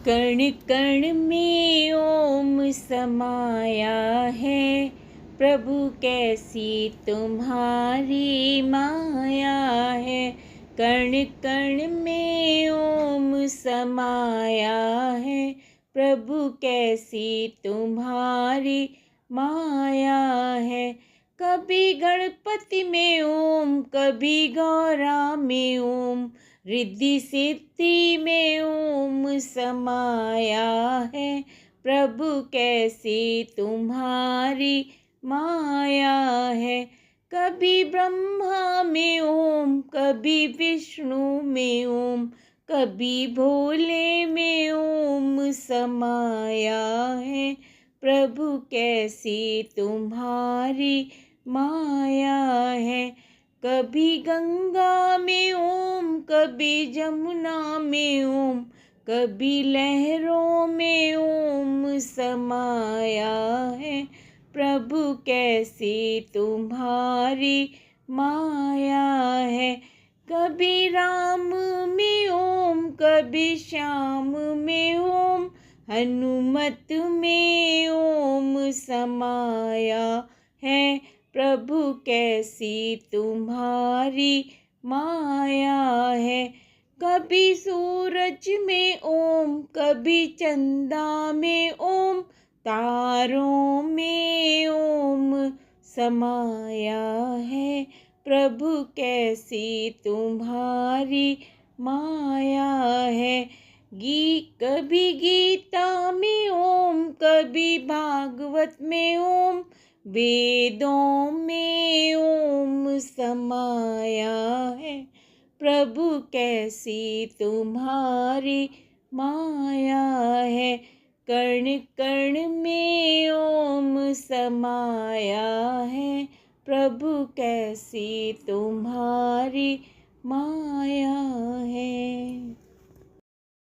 कण कण में ओम समाया है, प्रभु कैसी तुम्हारी माया है। कण कण में ओम समाया है, प्रभु कैसी तुम्हारी माया है। कभी गणपति में ओम, कभी गौरा में ओम, रिद्धि सिद्धि में ओम समाया है, प्रभु कैसी तुम्हारी माया है। कभी ब्रह्मा में ओम, कभी विष्णु में ओम, कभी भोले में ओम समाया है, प्रभु कैसी तुम्हारी माया है। कभी गंगा में ओम, कभी जमुना में ओम, कभी लहरों में ओम समाया है, प्रभु कैसी तुम्हारी माया है। कभी राम में ओम, कभी श्याम में ओम, हनुमत में ओम समाया है, प्रभु कैसी तुम्हारी माया है। कभी सूरज में ओम, कभी चंदा में ओम, तारों में ओम समाया है, प्रभु कैसी तुम्हारी माया है। कभी गीता में ओम, कभी भागवत में ओम, वेदों में ओम समाया है, प्रभु कैसी तुम्हारी माया है। कण कण में ओम समाया है, प्रभु कैसी तुम्हारी माया है।